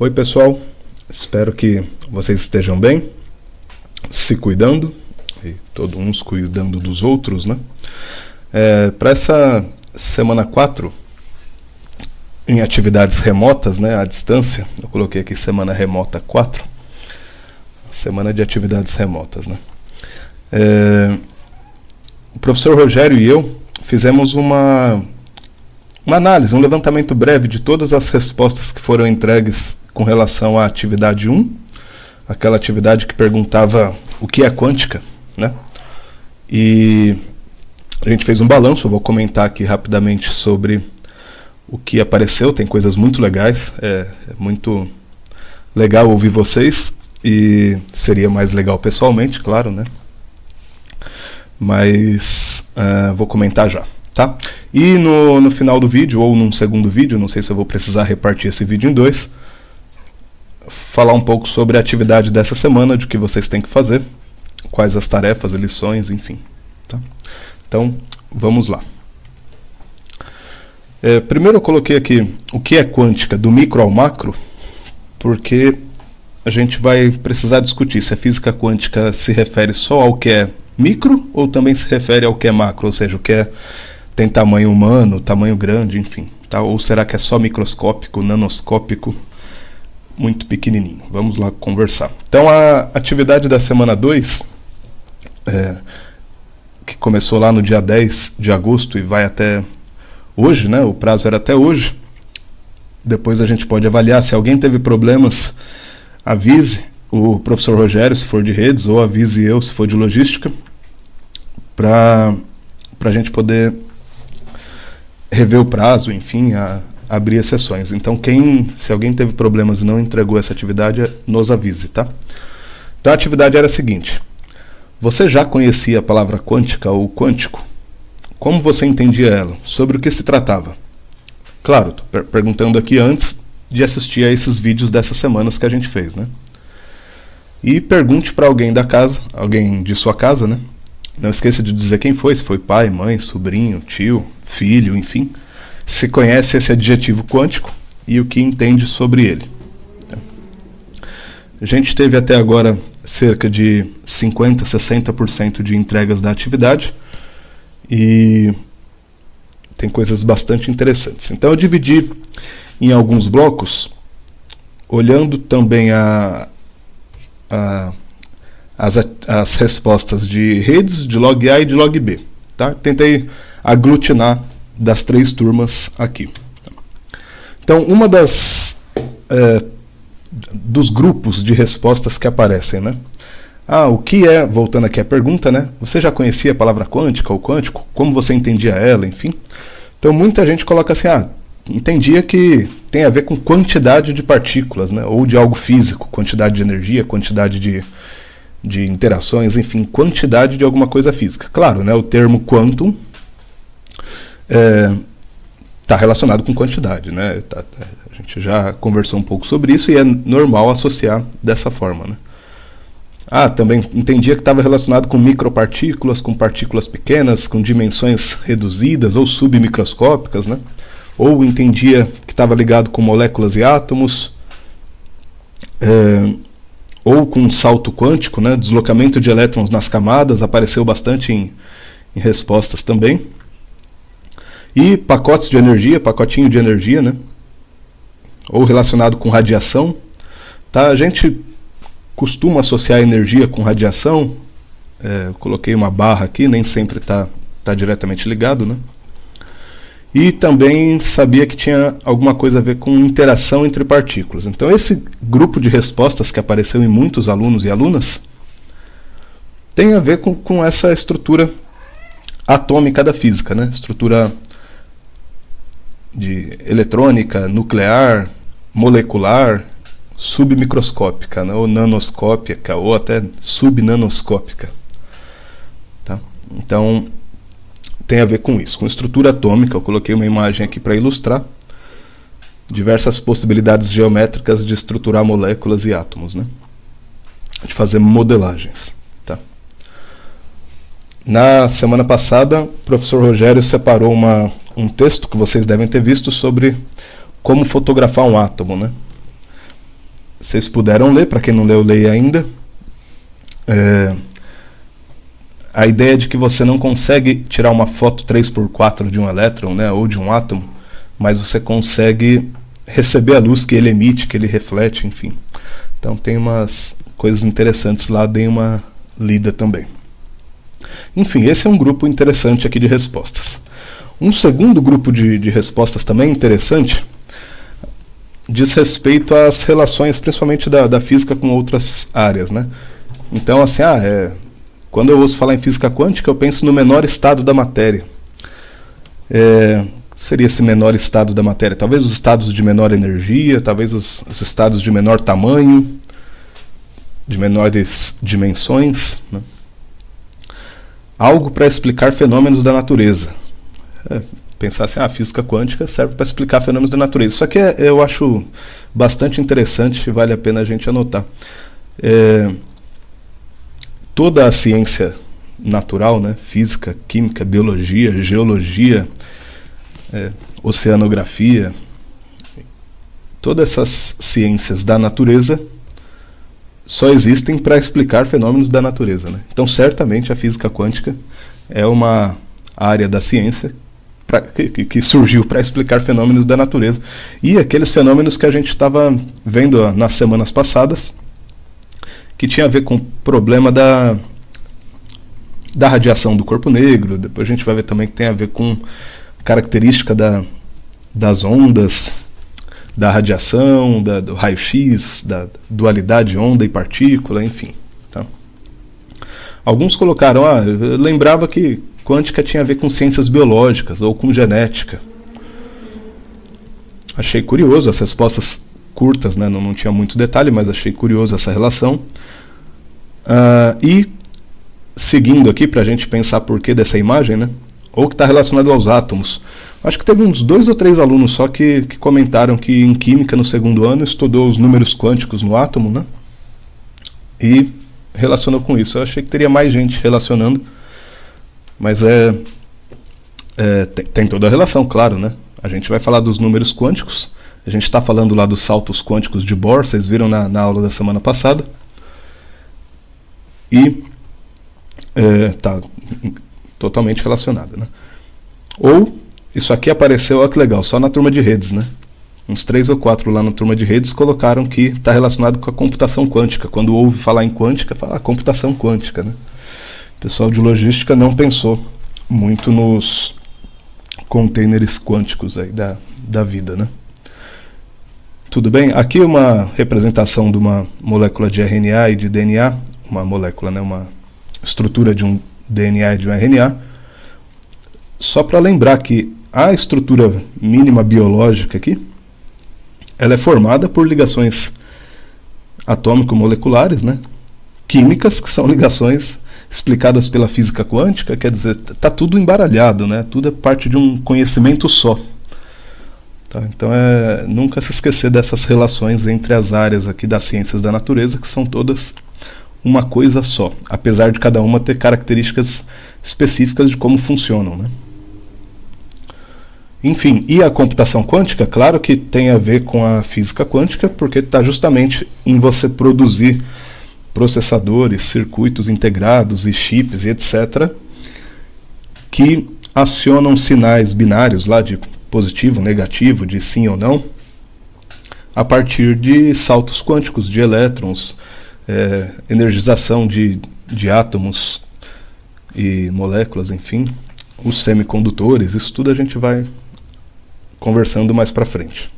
Oi pessoal, espero que vocês estejam bem, se cuidando, e todos uns cuidando dos outros, né? Para essa semana 4, em atividades remotas, né, à distância, eu coloquei aqui semana remota 4, semana de atividades remotas, né? O professor Rogério e eu fizemos uma análise, um levantamento breve de todas as respostas que foram entregues com relação à atividade 1, aquela atividade que perguntava o que é quântica, né? E a gente fez um balanço, eu vou comentar aqui rapidamente sobre o que apareceu, tem coisas muito legais, é muito legal ouvir vocês, e seria mais legal pessoalmente, claro, né? Mas vou comentar já, tá? E no final do vídeo, ou num segundo vídeo, não sei se eu vou precisar repartir esse vídeo em 2, falar um pouco sobre a atividade dessa semana, de que vocês têm que fazer, quais as tarefas, lições, enfim, tá? Então, vamos lá. Primeiro eu coloquei aqui o que é quântica, do micro ao macro, porque a gente vai precisar discutir se a física quântica se refere só ao que é micro ou também se refere ao que é macro, ou seja, o que tem tamanho humano, tamanho grande, enfim, tá? Ou será que é só microscópico, nanoscópico, muito pequenininho? Vamos lá conversar. Então a atividade da semana 2, que começou lá no dia 10 de agosto e vai até hoje, né? O prazo era até hoje. Depois a gente pode avaliar. Se alguém teve problemas, avise o professor Rogério, se for de redes, ou avise eu, se for de logística, para a gente poder rever o prazo, enfim, abrir as sessões. Então, se alguém teve problemas e não entregou essa atividade, nos avise, tá? Então, a atividade era a seguinte: você já conhecia a palavra quântica ou quântico? Como você entendia ela? Sobre o que se tratava? Claro, estou perguntando aqui antes de assistir a esses vídeos dessas semanas que a gente fez, né? E pergunte para alguém da casa, alguém de sua casa, né? Não esqueça de dizer quem foi, se foi pai, mãe, sobrinho, tio, filho, enfim, se conhece esse adjetivo quântico e o que entende sobre ele. A gente teve até agora cerca de 50%, 60% de entregas da atividade e tem coisas bastante interessantes. Então eu dividi em alguns blocos, olhando também as respostas de redes, de log A e de log B. Tá? Tentei aglutinar das 3 turmas aqui. Então, uma dos grupos de respostas que aparecem, né? O que é, voltando aqui à pergunta, né? Você já conhecia a palavra quântica ou quântico? Como você entendia ela, enfim? Então, muita gente coloca assim, entendia que tem a ver com quantidade de partículas, né? Ou de algo físico, quantidade de energia, quantidade de interações, enfim, quantidade de alguma coisa física. Claro, né, o termo quantum está relacionado com quantidade, né? A gente já conversou um pouco sobre isso e é normal associar dessa forma, né? Também entendia que estava relacionado com micropartículas, com partículas pequenas, com dimensões reduzidas ou submicroscópicas, né? Ou entendia que estava ligado com moléculas e átomos, ou com salto quântico, né? Deslocamento de elétrons nas camadas, apareceu bastante em respostas também. E pacotinho de energia, né? Ou relacionado com radiação. Tá? A gente costuma associar energia com radiação, eu coloquei uma barra aqui, nem sempre está diretamente ligado, né? E também sabia que tinha alguma coisa a ver com interação entre partículas. Então esse grupo de respostas que apareceu em muitos alunos e alunas tem a ver com essa estrutura atômica da física, né? Estrutura de eletrônica, nuclear, molecular, submicroscópica, né? Ou nanoscópica, ou até subnanoscópica. Tá? Então tem a ver com isso, com estrutura atômica. Eu coloquei uma imagem aqui para ilustrar diversas possibilidades geométricas de estruturar moléculas e átomos, né? De fazer modelagens. Tá? Na semana passada, o professor Rogério separou um texto que vocês devem ter visto sobre como fotografar um átomo, né? vocês puderam ler, para quem não leu, leia ainda. A ideia de que você não consegue tirar uma foto 3x4 de um elétron, né, ou de um átomo, mas você consegue receber a luz que ele emite, que ele reflete, enfim. Então tem umas coisas interessantes lá, deem uma lida também. Enfim, esse é um grupo interessante aqui de respostas. Um segundo grupo de respostas também interessante diz respeito às relações, principalmente da física com outras áreas, né? Então, assim, quando eu ouço falar em física quântica, eu penso no menor estado da matéria. Seria esse menor estado da matéria? Talvez os estados de menor energia, talvez os estados de menor tamanho, de menores dimensões, né? Algo para explicar fenômenos da natureza. Pensar assim, a física quântica serve para explicar fenômenos da natureza. Isso aqui eu acho bastante interessante e vale a pena a gente anotar. Toda a ciência natural, né, física, química, biologia, geologia, oceanografia, todas essas ciências da natureza só existem para explicar fenômenos da natureza, né? Então, certamente, a física quântica é uma área da ciência que surgiu para explicar fenômenos da natureza. E aqueles fenômenos que a gente estava vendo nas semanas passadas, que tinha a ver com o problema da radiação do corpo negro. Depois a gente vai ver também que tem a ver com característica das ondas, da radiação, do raio-x, da dualidade onda e partícula, enfim. Tá? Alguns colocaram, eu lembrava que quântica tinha a ver com ciências biológicas ou com genética. Achei curioso, as respostas curtas, né, não tinha muito detalhe, mas achei curioso essa relação. E seguindo aqui, para a gente pensar por que dessa imagem, né, ou que está relacionado aos átomos. Acho que teve uns 2 ou 3 alunos só que comentaram que em química no segundo ano estudou os números quânticos no átomo, né, e relacionou com isso. Eu achei que teria mais gente relacionando, mas tem toda a relação, claro, né? A gente vai falar dos números quânticos, a gente está falando lá dos saltos quânticos de Bohr, vocês viram na aula da semana passada, e está totalmente relacionado, né? Ou, isso aqui apareceu, olha que legal, só na turma de redes, né? Uns 3 ou 4 lá na turma de redes colocaram que está relacionado com a computação quântica. Quando ouve falar em quântica, fala computação quântica, né? O pessoal de logística não pensou muito nos containers quânticos aí da vida, né? Tudo bem? Aqui uma representação de uma molécula de RNA e de DNA, uma molécula, né? Uma estrutura de um DNA e de um RNA, só para lembrar que a estrutura mínima biológica aqui, ela é formada por ligações atômico-moleculares, né? Químicas, que são ligações explicadas pela física quântica, quer dizer, está tudo embaralhado, né? Tudo é parte de um conhecimento só. Tá? Então nunca se esquecer dessas relações entre as áreas aqui das ciências da natureza, que são todas uma coisa só, apesar de cada uma ter características específicas de como funcionam, né? Enfim, e a computação quântica, claro que tem a ver com a física quântica, porque está justamente em você produzir processadores, circuitos integrados e chips e etc., que acionam sinais binários lá de positivo, negativo, de sim ou não, a partir de saltos quânticos, de elétrons, energização de átomos e moléculas, enfim, os semicondutores, isso tudo a gente vai conversando mais para frente.